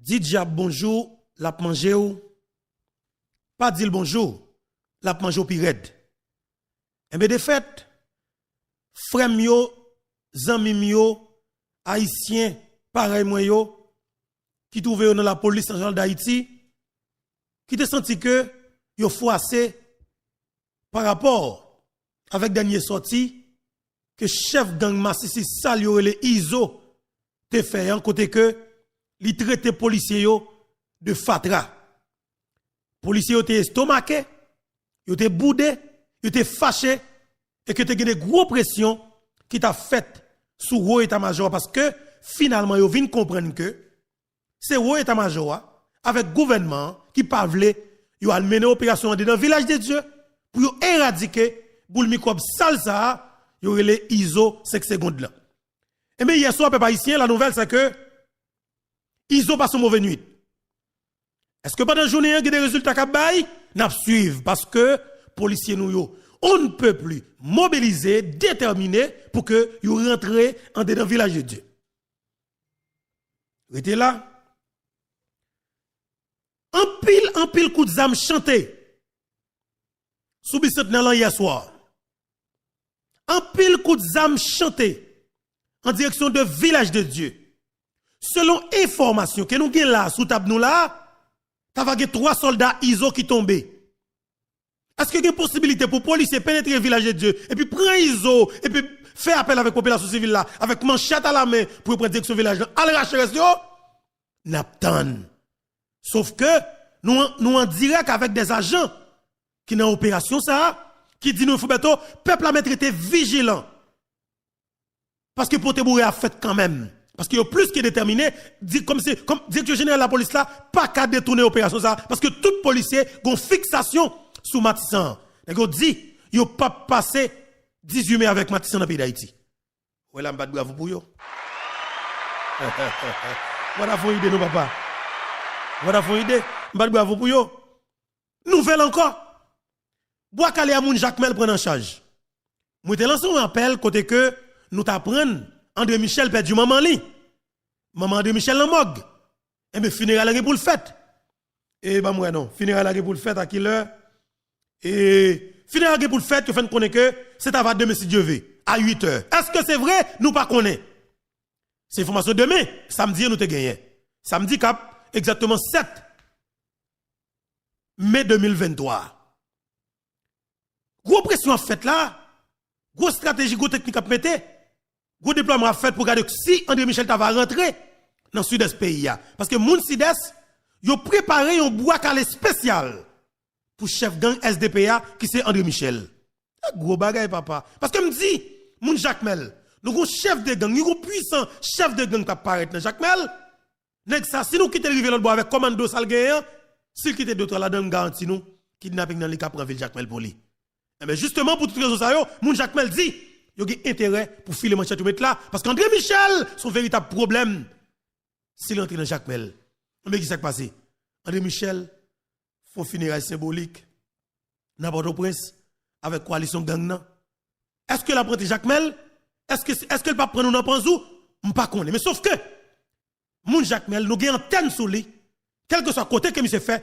Dit diable bonjour, l'a mangé ou pas dit le bonjour, l'a mangé au pirate. Et bien de fait, frère mio, zami mio, haïtien, pareil moi yo, qui trouvé dans la police nationale d'Haïti, qui te senti que yo froissé par rapport avec dernier sorti que chef gang Massissi Sal yo le ISO te fait en côté que li traité policier yo de fatra. Policier yo te estomaqué, yo te boudé, yo te fâché et que te gagné gros pression qui t'a fait sous haut état-major parce que finalement yo vinn comprendre que c'est haut état-major avec gouvernement qui pas vle yo a mené opération dans le village de Dieu pour yo éradiquer boule microbe salsa yo relé ISO 5 secondes là. Et bien hier soir peuple haïtien la nouvelle c'est que ISO passe une mauvaise nuit. Est-ce que pendant la journée, il y a des résultats qui baillent? N'a suivre parce que policiers nous on ne peut plus mobiliser, déterminer pour que vous rentrez en dedans village de Dieu. Restez là. En pile coup de zame chanté. Sous Bicentenaire hier soir. En pile coup de zame chanté en direction de village de Dieu. Selon information que nous avons là, sous table nous là, il y a 3 soldats ISO qui tombent. Est-ce qu'il y a une possibilité pour les policiers pénétrer le village de Dieu et puis prendre ISO et puis faire appel avec la population civile là, avec manchette à la main pour prendre direction village là, aller racher reste yo? N'aptan. Sauf que nous en direct avec des agents qui dans opération ça, qui dit nous faut bientôt peuple a mettre été vigilant. Parce que pour te bourrer a fait quand même. Parce qu'il y a plus que déterminé, comme directeur général de la police là, pas qu'à détourner l'opération ça, parce que tout policier a une fixation sous Matissan. Il dit, il n'y a pas passé 18 mai avec Matissan dans le pays d'Haïti. Voilà, je vais bravo pour vous. Voilà, faut idée, non, papa. Voilà, faut idée. Je vais bravo pour vous. Nouvelle encore. Boakale Amoun Jacques Mel prend en charge. Moi, te lancé un appel côté que nous t'apprenons. André Michel perdu maman li. Maman André Michel la morgue. Et bien, funérailles pour le fait. Et ben moi non, funérailles pour le fait à quelle heure? Et funérailles pour le fait, tu fais connaître que c'est à demain si Dieu veut, à 8 heures. Est-ce que c'est vrai? Nous pas connaît. C'est information demain, samedi nous te gagné. Samedi cap exactement 7 mai 2023. Gros pression en fait là. Gros stratégie, gros technique à mettre. Gros déploiement a fait pour regarder si André Michel va rentrer dans le sud-est pays. Parce que moun sud-est, ils ont préparé un bois calé spécial pour chef gang SDPA qui c'est André Michel. Gros bagay papa. Parce que me dit, moun Jacques Mel, nous avons chef de gang, nous avons puissant chef de gang qui apparaît dans Jacques Mel. Nèg ça, si nous quittons le rivière l'autre bois avec commando salgayen, s'il quitte d'autres la donne garantie nous, kidnapping dans les cas pour ville Jacques Mel pour lui. Mais justement pour toutes les raisons ça yo, moun Jacques Mel dit, il y a intérêt pour filer manchette mettre là parce qu'André Michel son véritable problème s'il entre dans Jacques Mel. Mais qui s'est passé? André Michel font funérailles symboliques dans Port-au-Prince avec coalition gang nan. Est-ce que la prend Jacques Mel? Est-ce que le pas prendre dans Panzou? On pas connaît mais sauf que moun Jacques Mel nous gagne antenne sur lui quel que soit côté que monsieur fait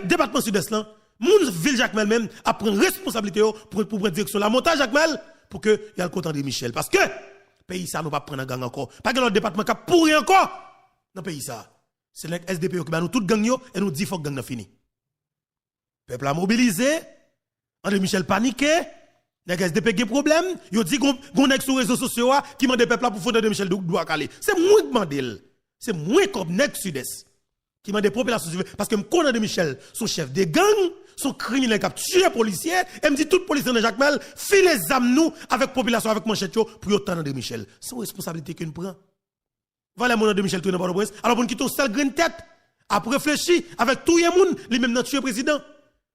département sud-est là moun ville Jacques Mel même a prendre responsabilité pour prendre direction la montage Jacques Mel pour que y a le compte André Michel parce que pays ça nous pas prendre gang encore pas que notre département qui pourri encore dans pays ça c'est le SDP qui ba nous tout gang yo et nous dit faut que gang n'a fini peuple a mobilisé André Michel paniqué les SDP qui problème yo dit gon nèg sur réseaux sociaux qui mande peuple pour fondre André Michel doit caler c'est moi qui mandel c'est moi comme nèg sud-est qui mande population parce que me connais André Michel son chef de gang son criminel qui a tué policier et me dit tout policier dans Jacques Mel file les âmes nous avec population avec manchette pour autant André Michel c'est une responsabilité que nous prend voilà mon André Michel tourne par le prince alors pour quitter seul green tête a réfléchi avec tout le monde lui même tuer président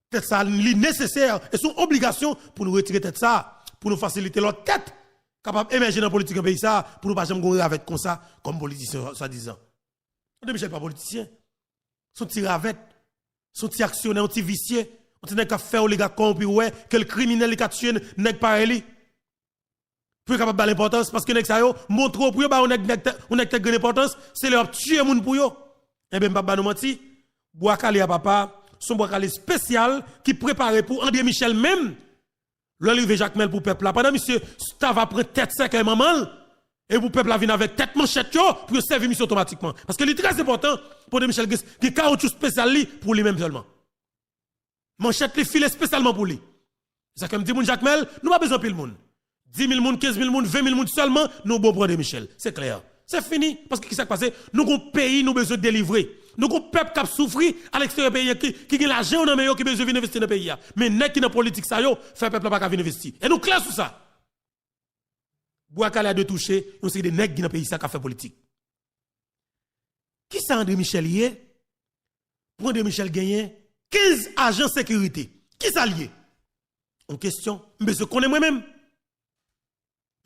tête ça li nécessaire et son obligation pour nous retirer tête ça pour nous faciliter leur tête capable émerger dans la politique pays ça pour nous pas jamais gourir avec comme ça comme politicien soi-disant André Michel pas politicien son petit ravette son petit actionnaire, un petit vicieux, on n'a qu'à faire les gars corrompus, ouais, quel criminel qui a tué, n'est pas pareil. Pour capable de l'importance, parce que n'est ça yo, montre pour yo, on a une importance, c'est leur tuer moun pour yo. Eh bien, papa nous menti, Boakale à papa, son Boakale spécial qui préparé pour André Michel même. L'Olivier Jacques Mel pour peuple là. Pendant monsieur, ça va prendre tête sec et maman. Et pour peuple là vient avec tête manchette yo pour servir mission automatiquement. Parce que c'est très important pour André Michel qui caoutchouc spécial pour lui-même seulement. Manchette li filé spécialement pour lui. Ça comme dit mon Jacques Mel, nous pas besoin de pile monde. 10 000 monde, 15 000 monde, 20 000 monde seulement, nous bon André Michel. C'est clair. C'est fini. Parce que qui s'est passé? Nous avons pays, nous besoin de délivrer. Nous avons peuple qui a souffert à l'extérieur du pays, qui a l'argent dans le pays, qui besoin d'investir dans le pays. Mais n'est qui dans la politique, ça yo, fait peuple pas venir investir. Et nous clair sur ça. Boakale a de toucher, nous c'est des nègres qui dans le pays, ça qui fait politique. Qui ça André Michel y est? Pour André Michel gagner 15 agents de sécurité. Qui ça lié? En question, je connais moi-même.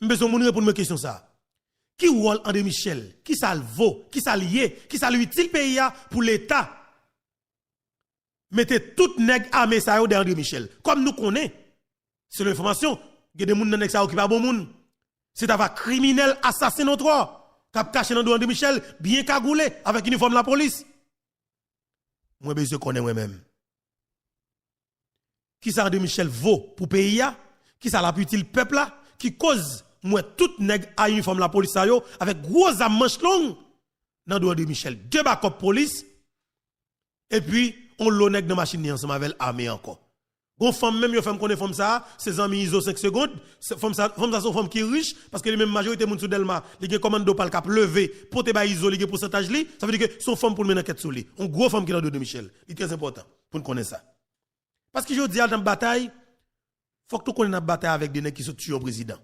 Je besoin de répondre à mes questions ça. Qui rôle André Michel? Qui ça le vaut? Qui ça lié? Qui ça lui utile pays pour l'État? Mettez tout nèg armé ça yo de André Michel. Comme nous connaissons, c'est l'information. Il y a des gens dans ça qui pas bon monde. C'est un criminel assassin au trois. Cap caché dans André Michel, bien cagoulé avec uniforme de la police. Moi je connais moi-même. Qui ça André Michel vaut pour pays? Qui ça la utile peuple là? Qui cause moi tout nèg à uniforme la police yo avec gros âme manche longue dans André Michel. Deux backup police et puis on l'onnèg dans machine ensemble avec l'armée encore. Gon femme même yo femme connaît femme ça, ses amis iso 5 secondes, femme ça son femme qui riche parce que les même majorité moun sou Delma, li gen commando pal cap lever, porter ba iso li gen pourcentage li, ça veut dire que son femme pour mener enquête sur lui. On gros femme qui dans André Michel. C'est très important pour nous connaître ça. Parce que je dis dans bataille, faut que nous connaissions la bataille avec des nèg qui sont tués au président.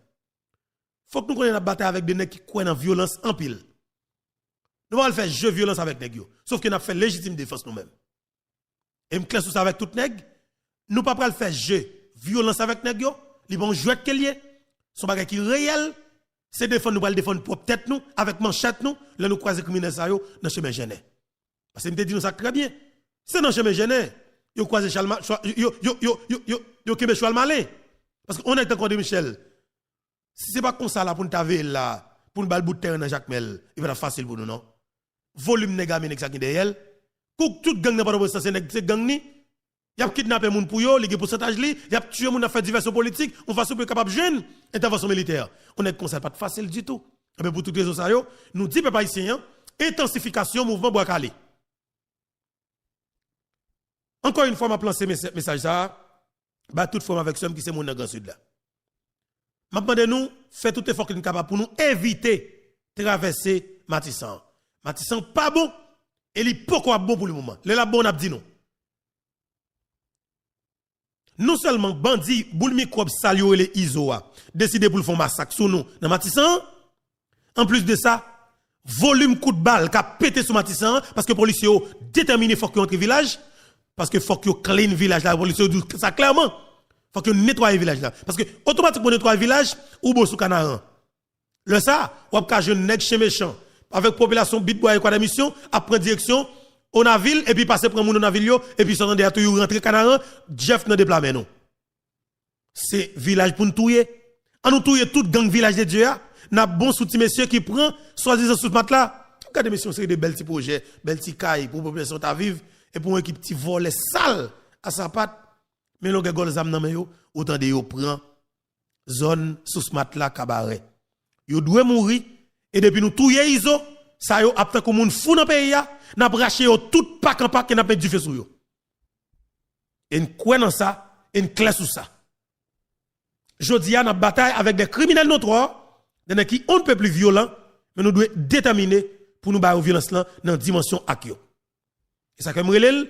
Faut que nous connaissions la bataille avec des nèg qui croient dans violence en pile. Nous allons faire jeu violence avec nèg yo, sauf que nous fait légitime défense nous-mêmes. Et me classe sur ça avec tout nèg, nous pas le faire jeu violence avec nèg yo, li bon jouet que lié, son bagage qui réel, c'est défendre nous pas le défendre propre tête nous avec manchette nous, là nous croiser criminel ça yo dans chemin gêné. Parce que me dit nous ça très bien. C'est dans chemin gêné, yo croiser Charles yo kebe Charles Malin. Parce qu'on est encore de Michel. Si c'est pas comme ça là pour nous taver là, pour nous bal bout de terrain dans Jacques Mel, il va être facile pour nous non. Volume négamé nek ça qui derrière. Tout gang n'a pas de sens c'est gang ni. Y a kidnappé moun pour yo, li gen pourcentage li, y a tué moun a fait diversion politique, on va super capable jeune intervention militaire. On est comme ça pas facile du tout. Mais pour toutes les raisons ça yo, nous dit peuple haïtien, intensification mouvement Boakale. Encore une fois m'a lancé message ça, bah toute forme avec somme qui c'est mon dans grand sud là. M'a demandé nous faire tout effort que nous capable pour nous éviter traverser Matissan. Matissan pas bon et il pourquoi bon pour le moment. Le la bon a dit non. Non seulement bandit boule microbe salio et les isoa décidé pour le faire massacre sur nous dans Matissan, en plus de ça, volume coup de balle qui a pété sur Matissan parce que les policiers ont déterminé faut qu'ils entrent village parce que faut qu'ils clean village là, les policiers dit ça clairement. Faut qu'ils nettoient le village là parce que automatiquement nettoyer le village ou bon sous canaran. Le ça, ou ka jeune nèg chez méchant avec population bitboy et quoi de mission après direction on a ville et puis passer prendre moun on a ville yo et puis sortant derrière tout rentrer canaran Jeff nan déplamer nous. C'est village pour nous touyer. On nous touyer tout gang village de Dieu n'a bon souti monsieur qui prend soi-disant sous matelas. Regardez monsieur c'est des belles petits projets, belles petits cailles pour population ta vivre et pour une équipe petit volet sale à sa patte. Mais l'on gagol zam nan men yo autant de yo prend zone sous matelas cabaret. Yo doit mourir et depuis nous touyer iso ça yo apte comme moun fou dans pays ya n'a braché yo tout pack en pack et n'a pas du feu sur yo. Et quoi dans ça, et clair sur ça. Jodi a n'a bataille avec des criminels notoires, des qui on ne peut plus violents, mais nous devons déterminer pour nous battre violence là dans dimension akio. Et ça comme relève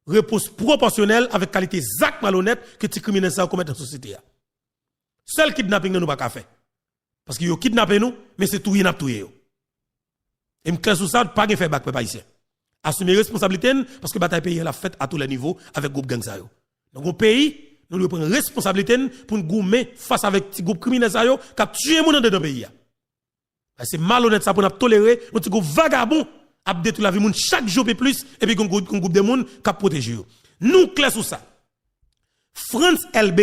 réponse proportionnelle avec qualité exact malhonnête que les criminels ça commettent dans la société. Seul kidnapping nous pas faire. Parce que yo kidnappé nous, mais c'est tout n'a touyer yo. Et me clair sur ça pas faire bac peuple haïtien. Assumer responsabilité parce que bataille pays la fête à tous les niveaux avec groupe gang ça yo. Donc au pays, nous devons prendre responsabilité pour nous goumer face avec petit groupe criminel ça yo qui a tué moun dans le pays. C'est malhonnête ça pour nous tolérer un petit groupe vagabond a détruire la vie moun chaque jour et plus et puis qu'on groupe de monde qui protéger yo. Nous clair sur ça. France LB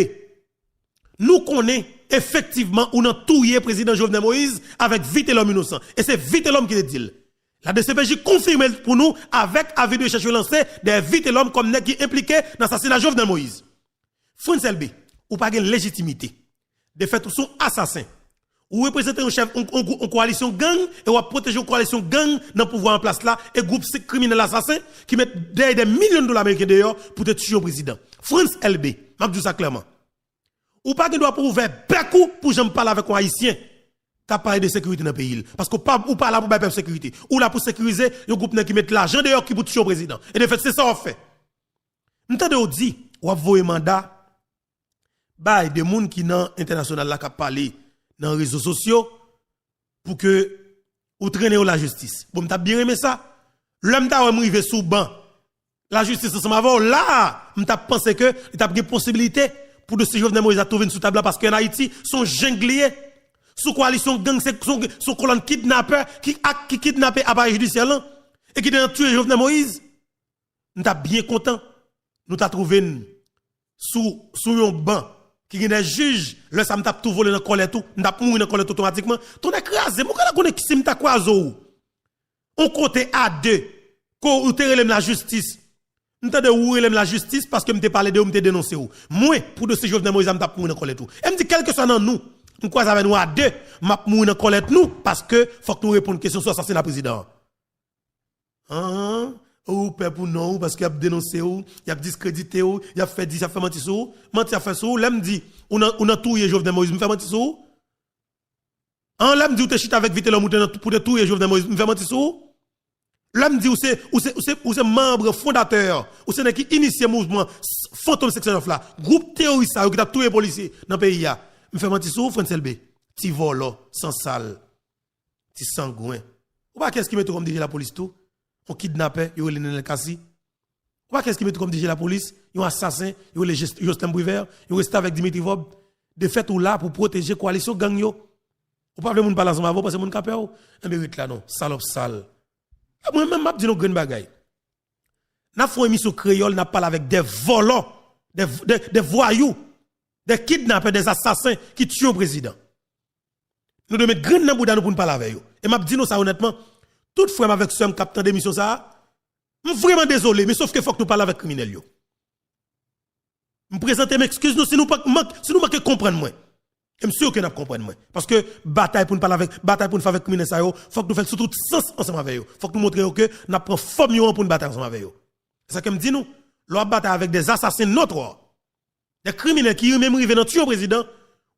nous connaît effectivement ou nan touyer président Jovenel Moïse avec vite l'homme innocent et c'est vite l'homme qui le dit. La DCPJ confirme pour nous avec avis de recherche lancé des vite l'homme comme nèg qui impliqué dans l'assassinat Jovenel Moïse. France LB, ou pas de légitimité. De fait, ou sont assassins. Ou représentez un chef, une coalition gang, et ou protéger une coalition gang dans le pouvoir en place là, et groupe criminel assassin qui mettent des millions de dollars américains dehors pour te tuer au président. France LB, m'a dit ça clairement. Ou pas de droit pour ouvrir beaucoup pour j'aime parler avec un haïtien qui a parlé de sécurité dans le pays. Parce que pas ou pas là pour faire sécurité. Ou là pour sécuriser le groupe qui met l'argent dehors qui pour tuer au président. Et de fait, c'est ça qu'on fait. M'entendez dit, ou avez mandat, bah, des gens qui dans international là qui parlé dans les réseaux sociaux pour que ou traîner la justice. Bon, m'ta bien aimé ça. L'homme t'a arrivé sous banc. La justice ensemble avant là, m'ta pensé que il t'a une possibilité pour de ces Jovenel Moïse à trouver sous table parce qu'en Haïti sont jungliers sous coalition gang sont colonne kidnappeur qui kidnappé appareil judiciaire et qui a tué Jovenel Moïse. M'ta bien content. Nous t'a trouvé sous un banc qui est des juges, le ça m't'a tout volé dans colère tout, m't'a mouru dans colère automatiquement. Ton écrasé, moi quand connais qui c'est m't'a croisé. On côté A2, ko ou te relève la justice. M't'a de ou relève la justice parce que m't'a parlé de ou m't'a dénoncé ou. Moi pour de ce Jovenel Moïse m't'a mouru dans colère tout. Et me dit quelque soit dans nous, on croise avec nous A2, m'a mouru dans colère nous parce que faut que nous répondre question sur assassinat président. Ou peur pour non parce qu'il a dénoncé ou, il a discrédité ou, il a fait dit ça fait mentir sur, mentir fait sur, l'aime dit on a touillé Jovenel Moïse, me fait mentir sur. L'aime dit ou te chite avec vite l'homme pour te touiller Jovenel Moïse, me fait mentir sur. L'aime dit ou c'est membre fondateur, ou c'est qui initie mouvement fantôme section là, groupe terroriste ça qui a touillé policier dans le pays là. Me fait mentir sur France LB, ti volo, sans sale, ti sangouin. Ou pas qu'est-ce qui met comme dirige la police tout? On kidnappé, yo le Nenel Kassi. Quoi qu'est-ce qui met comme dirige la police? Yo assassin, yo le Justin Briver, yo reste avec Dimitri Vob. De fait ou là pour protéger coalition gang yo. Ou pas moun parler ensemble avant parce que moun kapé ou. Un mérite là non, salope sale. Moi même m'a dit nos grande bagaille. N'a fait émission créole, n'a parlé avec des volants, des voyous, des kidnappeurs, des assassins qui tuent le président. Nous devons mettre grand nan boudan pour nous parler avec eux. Et m'a dit nous ça honnêtement. Tout frère avec ce capitaine d'émission ça, je suis vraiment désolé, mais sauf que faut que nous parlions avec criminels yo. Je présente mes excuses nous si nous manquons comprendre moi. Je suis sûr que nous comprenons moi parce que bataille pour nous parler avec bataille pour nous faire avec criminels ça yo, faut que nous fassions tout sens ensemble avec eux. Faut que nous montrions que nous prenons forme pour nous battre ensemble avec eux. C'est ça que me dit nous, l'on bataille avec des assassins notre des criminels qui même arrivent dans tuer le président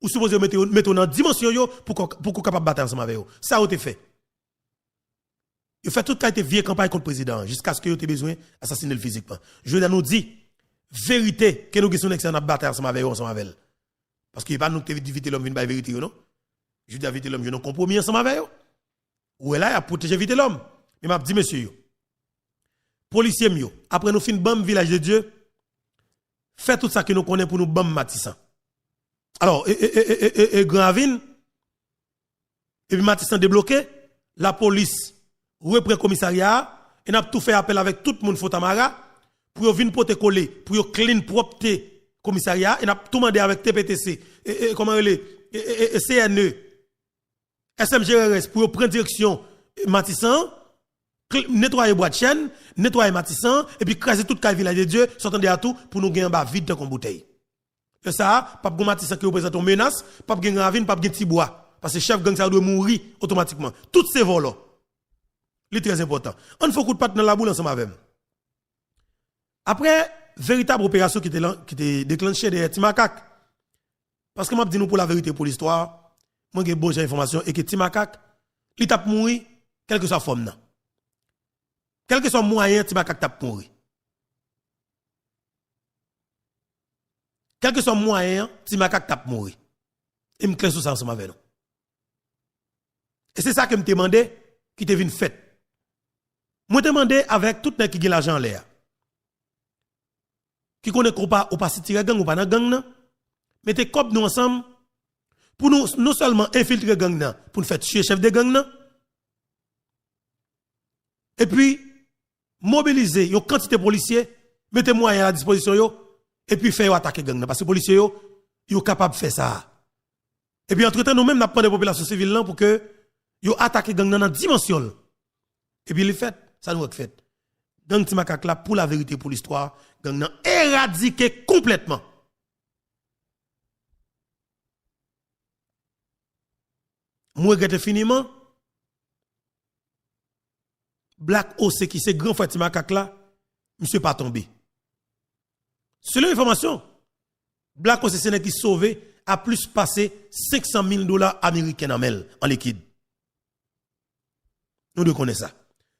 ou supposé mettre dans dimension yo pour qu'on capable battre ensemble avec eux. Ça a été fait. Il fait toute qualité vieille campagne contre le président jusqu'à ce que vous ayez besoin d'assassiner le physiquement. Je nous dis, vérité, que nous avons une bataille ensemble avec eux, ensemble avec elle. Parce qu'il n'y a pas nous qui éviter l'homme, une vérité, non? Je dis éviter l'homme, je n'ai compromis ensemble avec eux. Ou là, il a protégé éviter l'homme. Mais m'a dit, monsieur, policiers, après nous fin bam village de Dieu, fait tout ça que nous connaissons pour nous bam Matissan. Alors, Gravine, et puis Matissan débloqué, la police, reprend commissariat et n'a tout fait appel avec tout le monde Fotamara pour venir protocoler pour clean propre commissariat et n'a tout demandé avec TPTC et comment les CNE SMGRS pour prendre direction Matissan nettoyer boîte chaîne nettoyer Matissan et puis craser toute caille village de Dieu s'entendez à tout pour nous gagner en bas vide dans une bouteille et ça pas de Matissan qui représente une menace pas de Ravine pas de Tibois parce que chef gang ça doit mourir automatiquement toutes ces vols c'est très important. On faut coup de patte dans la boule ensemble avec. Après, véritable opération qui était déclenchée de Timakak. Parce que moi, je dis nous pour la vérité, pour l'histoire, moi, j'ai bonne information et que Timakak, il tape mourir, quelle que soit la forme. Quel que soit le moyen, Timakak tape mourir. Quel que soit le moyen, Timakak tape mourir. Et je me classe sur ça ensemble avec nous. Et c'est ça que je me demandais, qui te venu fait. Moi, demandé avec tout le monde qui a l'argent en l'air. Qui connaît qu'on pas ou pas si tirer gang ou pas dans gang, mettez cop nous ensemble pour nous non seulement infiltrer gang, pour nous faire tuer chef de gang, et puis mobiliser une quantité de policiers, mettez moyens à la disposition, et puis faire attaquer gang. Parce que les policiers sont capables de faire ça. Et puis entre-temps, nous-mêmes, nous prenons des populations civiles pour que ils attaquent gang dans la dimension. Et puis il fait, ça nous fait. Gang ti makak là pour la vérité pour l'histoire, gang nan éradiqué complètement. Moi regrette finiment Black OC qui c'est grand frère ti makak là, monsieur pas tombé. Selon l'information, Black OC c'est qui sauvé a plus passé $500,000 américains en liquide. Nous devons connaître ça.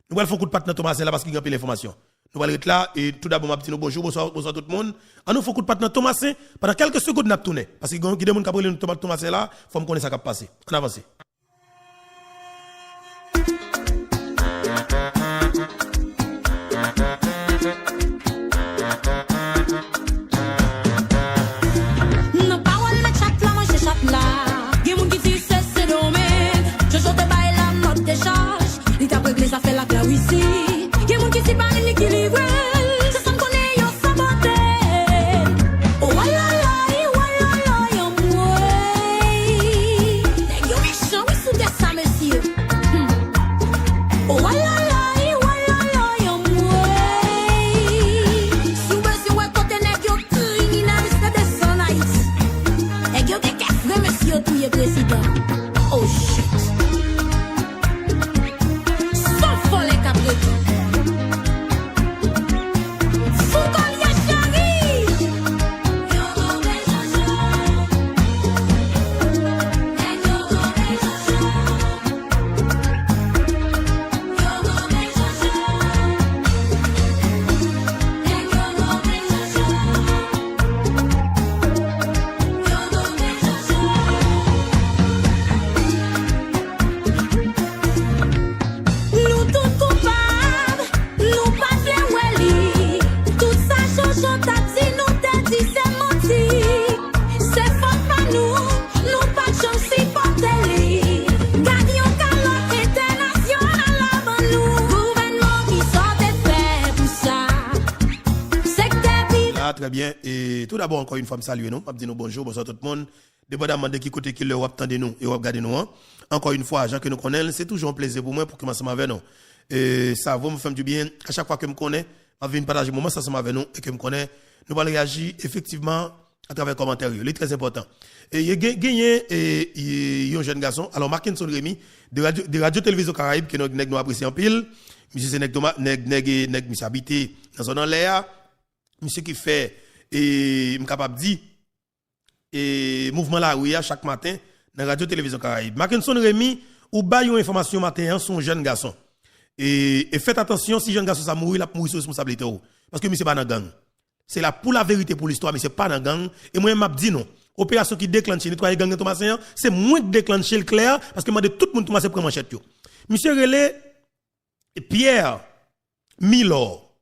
Nous allons faire un coup de patte dans Thomas là parce qu'il y a l'information. Nous allons être là et tout d'abord, ma bonjour, bonsoir tout le monde. On nous fait un coup de patte dans Thomas pendant quelques secondes nous tourner. Parce qu'il y a des gens qui ont pris Thomas là, il faut me connaître ça qui a passé. On avance. Ça fait la classe ici. Il y a des gens qui s'y parlent équilibré. C'est ça qu'on est, yon saboté. Oh, walala, yon moué. Nèg yon méchant, oui, sous des ça, monsieur. Oh, walala, yon moué. Sous besoin, ouais, côté nèg yon tout, il n'a pas de son Haïti. Nèg yon des kefre, monsieur, tout est président. Oh, shit. Très bien. Et tout d'abord, encore une fois, je salue nous. Je dis nous bonjour, bonsoir tout le monde. Dépendamment de qui côté qui le attendez nous et regardez nous. Encore une fois, gens que nous connaissons, c'est toujours un plaisir pour moi pour commencer avec nous. Et ça va me faire du bien. À chaque fois que je me connais, je viens partager moment ça avec nous et que je me connais. Nous allons réagir effectivement à travers les commentaires. C'est très important. Et il y a gagné un jeune garçon. Alors, Mackinson Rémi, de Radio-Télévision Caraïbe, que nous apprécions en pile. Monsieur c'est monsieur habité dans son l'air. Monsieur qui fait, et capable de dire, et mouvement la rue chaque matin dans Radio Télévision Caraïbe. Mackinson Rémi, ou ba yon information matin, son jeune garçon. Et faites attention, si jeune garçon ça mourir, il a mourir sous responsabilité. Parce que monsieur pas dans gang. C'est là pour la vérité pour l'histoire, mais c'est pas dans gang. Et moi, m'a dit non. Opération qui déclenche, nettoyer gang de Thomasin, c'est moins de déclencher le clair, parce que m'a dit tout le monde Thomasin prend manchette. Monsieur Relé, Pierre Milor.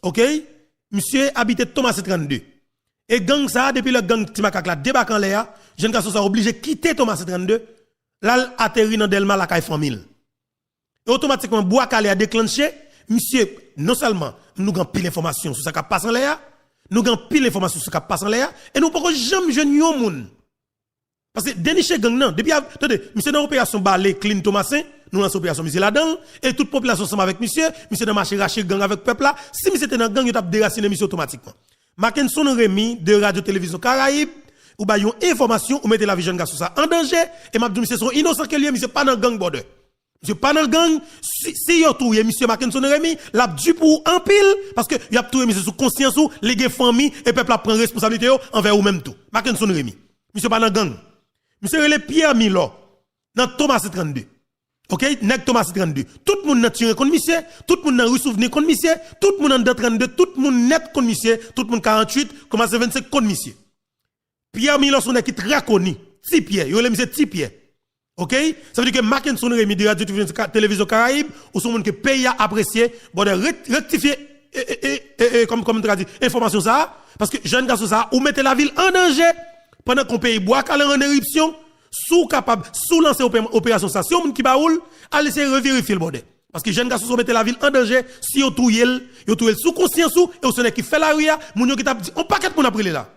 OK? Monsieur habitait Thomas 32. Et gang ça, depuis le gang Timakak la débarque en l'air, jeune garçon ça obligé de quitter Thomas 32. Là, atterri dans Delma la caille famille. Et automatiquement, bois calé a déclenché, monsieur, non seulement, nous avons pile d'informations sur ce qui passe en l'air, nous avons pile d'informations sur ce qui passe en l'air, et nous ne pouvons jamais jeune yon moun. Parce que dénicher gang non, depuis, attendez, monsieur dans l'opération Balé, Clean Thomasin, nous lançons l'opération monsieur là-dedans, et toute population ensemble avec monsieur dans marché racher gang avec peuple là, si monsieur était dans gang, il a déraciné monsieur automatiquement. Mackinson Rémi, de Radio-Télévision Caraïbe, ou ba yon information, ou mettez la vie jeune garçon ça en danger, et m'a dit monsieur sont innocent que lui, monsieur pas dans gang border. Monsieur pas dans gang, si yon touye monsieur Mackinson Rémi, l'a dû pour en pile, parce que y a touye monsieur sous conscience ou, les famille, et peuple a prend responsabilité envers ou même tout. Mackinson Rémi. Monsieur pas dans gang. Monsieur Relé Pierre Milo, dans Thomas 32. OK? Nèg Thomas 32. Tout le monde n'a tiré contre monsieur, tout le monde n'a ressouvenir contre monsieur, tout le monde dans 32, tout le monde net contre monsieur, tout le monde 48, commence 25 contre monsieur. Pierre Milo son équipe très connu. Ti Pierre, yo le monsieur Ti Pierre. OK? Ça veut dire que Mackinson Rémi de Radio Télévision Caraïbe, ou son monde que pays a apprécié, bon de rectifier comme on dit, information ça, parce que jeune garçon ça, ou mettez la ville en danger pendant qu'on paye bois calé en éruption. Sous capable, sous lancer opération ça, si on qui baoul, allez essayer de revérifier le bordel. Parce que jeunes garçons sont mettre la ville en danger, si yo touye sous conscience ou, et au sonne qui fait la rue, moun yo qui t'a dit, on paquet pour n'a pris là.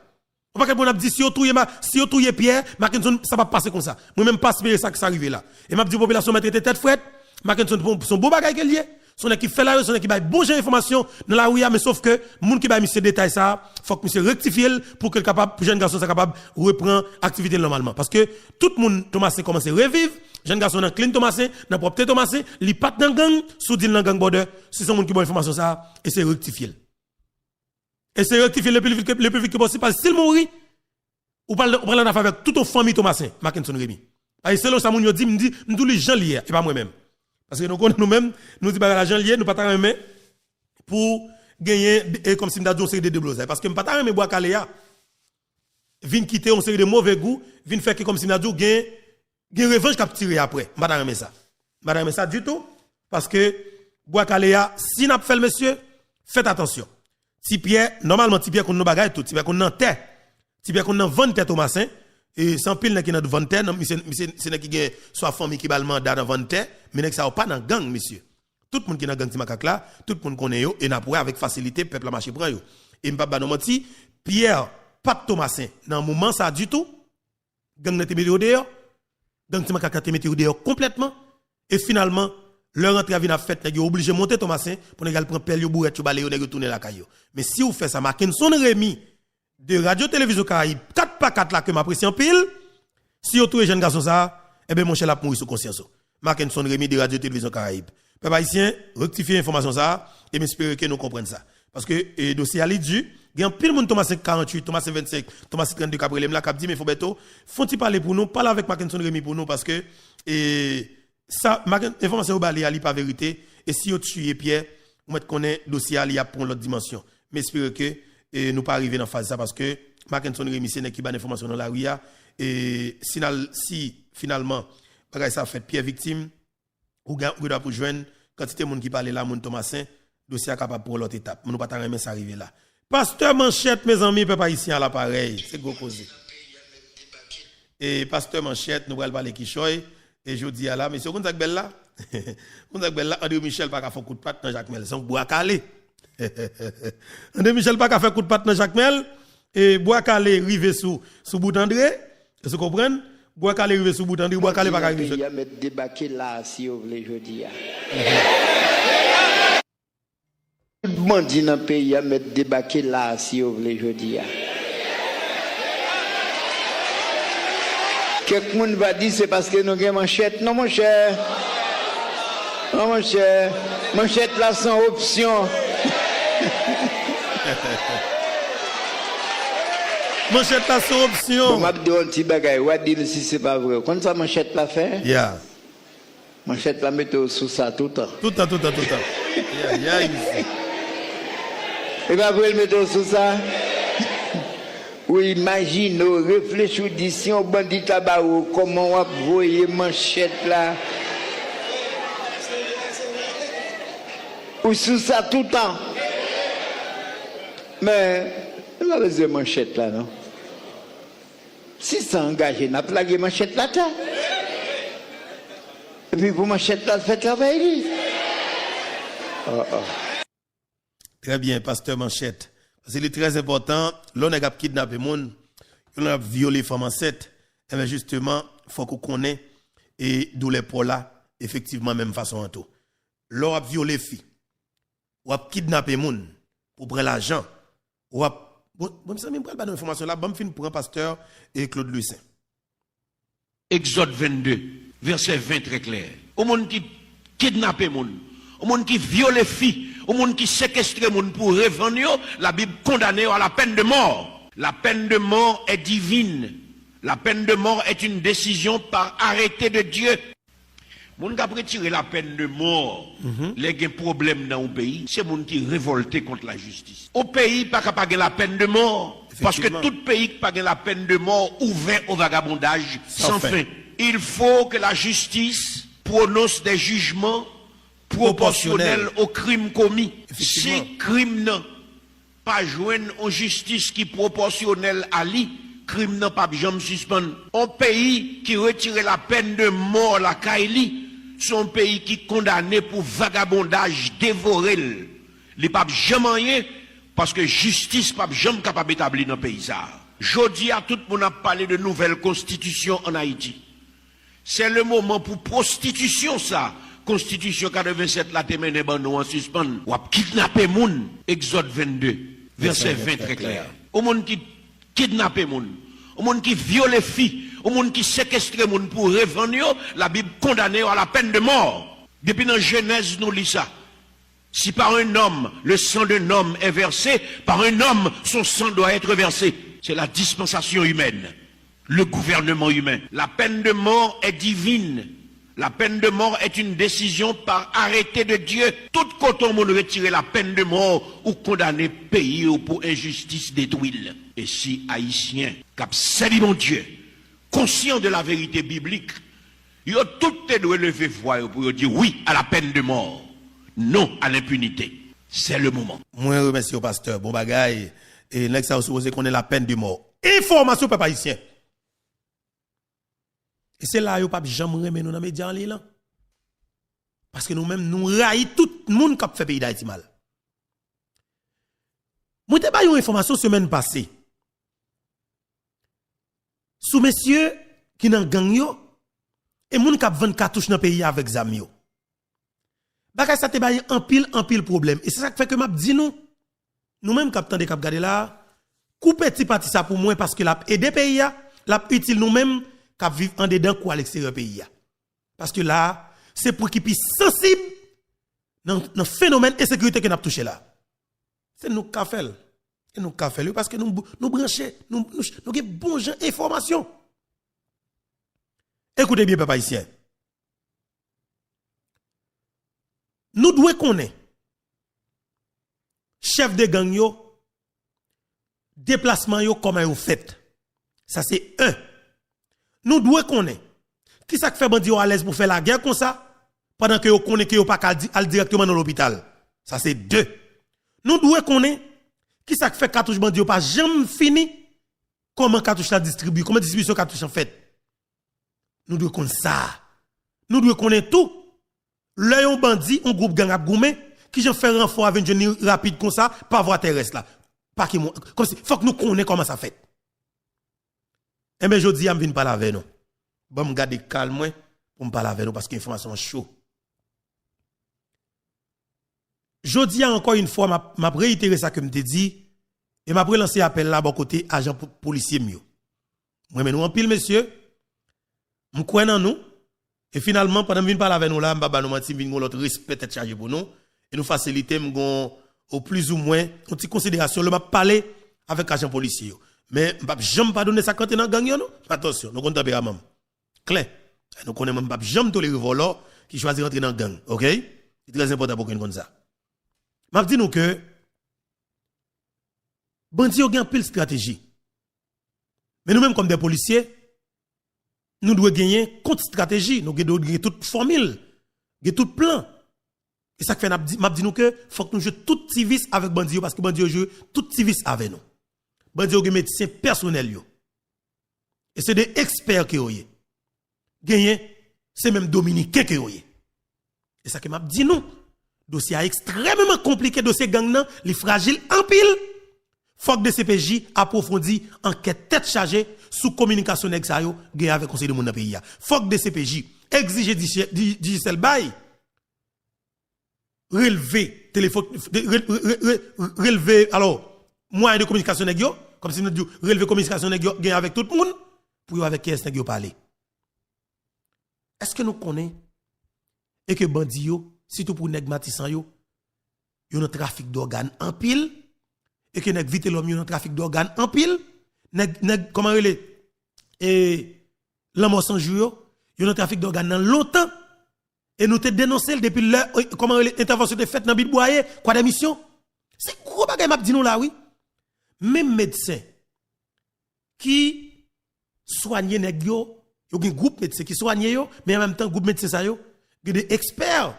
On paquet pour n'a dit, si yo touye Pierre, Mackinson, ça va passer comme ça. Moi même pas espérer ça que ça arrive là. Et m'a dit, population mettre tête frette, Mackinson, son beau bagay qu'elle y est. Son équipe fait la son équipe a bon genre information dans la rue, mais sauf que moun qui ba monsieur détail ça, faut que monsieur rectifie pour que le capable jeune garçon soit capable reprendre activité normalement parce que tout le monde Thomasin commence à revivre, jeune garçon dans clean Thomasin, dans propre Thomasin, li pat dans gang, sous dit dans gang border, c'est son monde qui bon information ça et c'est rectifier. Et c'est rectifier le plus vite que possible parce que s'il mourit ou parle en affaire avec toute famille Thomasin, Mackinson Rémi. Parce que selon ça moun yo dit, m'dou les gens liés et pas moi même. Parce que nous connaissons nous-mêmes, nous disons que l'argent lié, nous pas t'arrêter pour gagner, comme si nous avons une série de déblosés. Parce que nous pas t'arrêter bois caléa, vient quitter une série de mauvais goût, vient faire comme si nous avons gagné revanche qu'a tiré après. Nous pas t'arrêter ça. Nous pas t'arrêter ça du tout. Parce que bois caléa, si nous fait le monsieur, faites attention. Si Pierre, normalement, si Pierre qu'on nous bagaille tout, si Pierre qu'on en terre, si Pierre qu'on en vend tête au massin, et sans pile qui n'a de vente terre, c'est qui gagne soit famille qui ballement dans vente terre, mais ça pas dans gang monsieur. Tout le monde qui dans gang Timakak là, tout le monde connaît yo et n'a pour avec facilité peuple a marché prend yo. Et m'pa non menti, Pierre pas Thomasin dans moment ça du tout. Gang n'a te mettre dehors. Gang Timakak te mettre dehors complètement et finalement leur entrée vient fait nèg obligé monter Thomasin pour nèg prendre pelle yo bourrette yo balé yo nèg retourner la caillou. Mais si vous faites ça Mackinson Rémi de Radio Télévision Caraïbe 4x4 là que m'apprécie en pile, si vous trouvez jeune garçon ça, eh ben mon cher la mourir sous conscience. Mackinson Rémi de Radio Télévision Caraïbe. Peuple haïtien, rectifier l'information ça et m'espérer que nous comprenions ça. Parce que le dossier a lidu, il y a pile monde Thomas 48, Thomas 25, Thomas 32 Caprelem là qui dit mais faut beto, font-ils parler pour nous, parler avec Mackinson Rémi pour nous parce que ça information balé ali pas vérité et si vous tuez Pierre, vous mettez connaît dossier ali a pour l'autre dimension. M'espérer que nous pas arriver dans phase ça parce que Mackinson Rémi c'est qui ban information dans la rue et si finalement bagay ça fait Pierre victime ou doit pour joindre quantité monde qui parle là monde Thomasin dossier capable pour l'autre étape nous pas tant remettre ça arriver là pasteur Manchette mes amis peuple haïtien à l'appareil c'est gros cause et pasteur Manchette nous va parler qui choy et je dis à là monsieur Gonzague Bella Gonzague Bella André Michel pas faire coup de patte dans Jacques Mel son bois calé André Michel pas faire coup de patte dans Jacques Mel et bois calé rivé sous bout André vous comprenez bois calé rivé sous bout André bois calé pas arrivé il y a mettre débarquer là si vous voulez jeudi tout le monde dit dans le pays à mettre débarquer là si vous voulez jeudi quelqu'un va dire c'est parce que nous avons manchette non mon cher non mon cher manchette là sans option manchette là sans option m'a dit un petit bagay ou dire si c'est pas vrai quand ça manchette là fait yeah manchette là mettre sous ça tout le temps yeah et pas vrai mettre sous ça ou imagine réfléchir d'ici on bandit tabac comment on va voyer manchette là ou sous ça tout le temps mais on va besoin manchette là non si ça engagé n'a plagué manchette là et puis pour manchette là fait travailler Très bien pasteur Manchette parce qu'il est très important l'on a kidnappé monde on a violé femme enceinte et bien justement faut qu'on connaisse et d'où les pour là effectivement même façon en tout l'on a violé fille ou a kidnappé monde pour prendre l'argent ou a bon ça même pas d'information là bon fin pour un pasteur et Claude Lucin Exode 22 verset 20 très clair au monde qui kidnappé monde au monde qui viole fille au monde qui séquestre monde pour revendre la Bible condamne à la peine de mort. La peine de mort est divine. La peine de mort est une décision par arrêté de Dieu. Moun qui retirer la peine de mort, les gens problème dans le pays, c'est moun qui révolté contre la justice. Au pays pas capable la peine de mort parce que tout pays qui pas la peine de mort ouvert au vagabondage sans fin. Il faut que la justice prononce des jugements proportionnels au crime commis. Si crime n'a pas joindre en justice qui proportionnelle à lui, crime n'a pas jamais suspendre. Un pays qui retire la peine de mort la Kaili, son pays qui condamné pour vagabondage dévoré. Les pas jamais rien parce que justice pas jamais capable d'établir dans le pays ça. Jodi à tout le monde a parlé de nouvelle constitution en Haïti. C'est le moment pour prostitution ça Constitution 87 la te mène ban nous en suspend. Ou a kidnapper moun. Exode 22, verset 20 très clair. Au monde qui kidnapper moun, au monde qui viole filles, au monde qui séquestre moun pour revendre, la Bible condamne à la peine de mort. Depuis dans Genèse nous lit ça. Si par un homme, le sang d'un homme est versé, par un homme, son sang doit être versé. C'est la dispensation humaine, le gouvernement humain. La peine de mort est divine. La peine de mort est une décision par arrêté de Dieu. Tout coton on retirer la peine de mort ou condamner pays ou pour injustice détruire. Et si Haïtiens, cap salut mon Dieu, conscient de la vérité biblique, ils ont tout levé voix pour dire oui à la peine de mort, non à l'impunité. C'est le moment. Moi, remercie au pasteur. Bon bagaille. Et là, ça suppose qu'on ait la peine de mort. Information, peuple haïtien. Et c'est là où pas jamais remettre nous dans les médias en ligne. Parce que nous-mêmes, nous raillons tout le monde qui fait pays d'Haïti mal. Moi, je t'ai une information semaine passée. Sous messieurs qui n'ont gang yo, et moun qui vend cartouche dans le pays avec zami yo. Bagay ça te baye en pile problème. Et c'est ça qui fait que m'a dit nous-mêmes qui attendons cap garder là, couper petit parti ça pour moi parce que l'a aider pays l'a utile nous-mêmes qui vivre en dedans ou à l'extérieur pays. Parce que là, c'est pour qui plus sensible dans le phénomène insécurité que nous avons touché là. C'est nous qui fait. Et nous qui fait parce que nous brancher, nous avons bon gens information. Écoutez bien, papa ici. Nous devons connaître chef de gang yo, déplacement yo comment yo fait. Ça c'est un. Nous devons connaître qui ça fait bandi à l'aise pour faire la guerre comme ça pendant que yo connaît que yo pas aller directement dans l'hôpital. Ça c'est deux. Nous devons connaître qui ça fait cartouche bandi pas jamais fini comment cartouche la distribue, comment distribution cartouche en fait. Nous devons connaître ça. Nous devons connaître tout. Là un bandit, un groupe gang a goumé qui j'en fait renfort avec une jeune rapide comme ça par voie terrestre là. Pas qui comme si faut que nous connaissions comment ça fait. Et bien, je dis, je viens parler avec nous. Bon, me garder calme pour me parler avec nous parce que l'information est chaude. Je dis encore une fois, m'a réitéré ça que je me dit, et m'a relancé appel là, bon côté agent policier mieux. Moi, mais nous en pile, monsieur, je crois dans nous, et finalement, pendant que je viens parler avec nous là, je vais nous notre respect être chargé pour nous, et nous faciliter, au plus ou moins, une petite considération, je vais parler avec agent policier. Mais je ne vais jamais donner ça quand on est dans gang. Attention, nous connaissons tempérament. Clair. Nous connaissons même pas jamais tous les voleurs qui choisissent de rentrer dans le gang. OK? C'est très important pour qu'on connaisse ça. Je dis nous que bandits ont une pile stratégie. Mais nous-mêmes, comme des policiers, nous devons gagner contre-stratégie. Nous devons gagner toute formule, tout plan. Et ça fait m'a dit nous que faut que nous jouions tout civis avec bandits parce que bandits jouent tout civis avec nous. Bandits ont médecins personnels yo. Et c'est des experts qui ont eu. Gagné, c'est même dominicain qui ont eu. Et ça que m'a dit nous, dossier extrêmement compliqué, dossier gang nan, li fragile en pile. Faut que DCPJ approfondit enquête tête chargée sous communication nèg sa yo gagné avec conseil de monde dans pays. Faut que DCPJ exige digital bail relever téléphone relever alors moyen de communication nèg yo comme si nous dit relever communication nèg yo gagné avec tout le monde pour yo avec qui est nèg yo parler. Est-ce que nous connaissons et que bandi yo surtout pour nèg matissan yo un trafic d'organes en pile et que nèg vite l'homme un trafic d'organes en pile nèg comment relé et l'homme sans jour yo un trafic d'organes dans longtemps et nous te dénoncer depuis l'heure comment l'intervention de faite dans Bit Boyer quoi d'émission c'est gros bagay m'a dit nous là oui même médecin qui soigne nèg yo un groupe médecin qui soigne yo mais en même temps groupe médecin ça yo des experts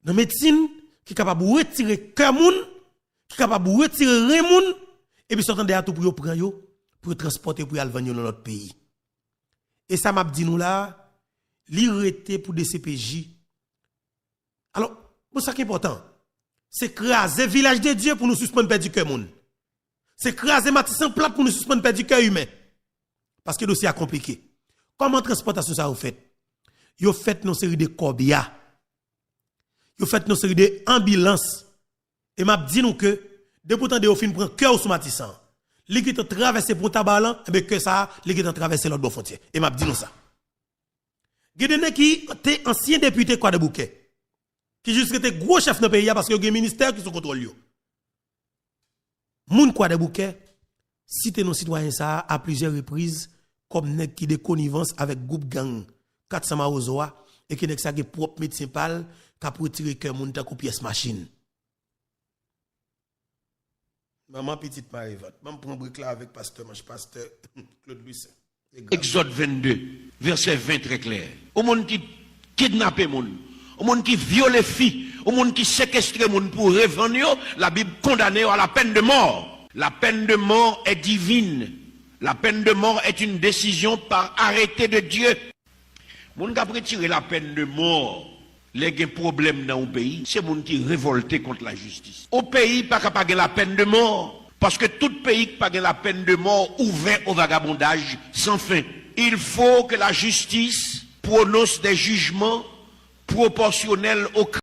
dans médecine qui capable de retirer cœur moun qui capable de retirer rein moun et puis s'entendre à tout pour prendre yo pour transporter pour aller vendre dans notre pays et ça m'a dit nous là l'irrité pour des CPJ alors pour ça qui est important c'est craser village de Dieu pour nous suspendre perdre du cœur moun c'est craser Matissan plate pour nous suspendre perdre du cœur humain parce que le dossier est compliqué comment transportation ça vous fait yo fait une série de corbia. Yo fait une série de ambulances. Et m'a dit nous que de pourtant de fin prend cœur sous Matissan. Li qui te traverser pour Tabalan, et bien que ça, li qui te traverser l'autre frontière. Et m'a dit nous ça. Gidene qui était ancien député quoi de Bouquet. Qui juste était gros chef dans le pays parce que y a un ministère qui sont contrôle yo. Moun quoi de Bouquet cité nos citoyens ça à plusieurs reprises comme nèg qui de connivence avec groupe gang 400 Maozoa et qui nèg ça qui propre médecin pal qui pour tirer cœur moun ta coup pièce machine. Maman petite Marie-Vante, maman prend brique là avec pasteur Claude Louis. Exode 22, verset 20 très clair. Au monde qui kidnappe moun, au monde qui viole filles, au monde qui séquestre moun pour revendre, la Bible condamne à la peine de mort. La peine de mort est divine. La peine de mort est une décision par arrêté de Dieu. Moun qui a retiré la peine de mort, les problèmes dans le pays, c'est moun qui révolté contre la justice. Au pays, pas capable la peine de mort. Parce que tout pays qui n'a pas la peine de mort ouvert au vagabondage sans fin. Il faut que la justice prononce des jugements proportionnels au crime.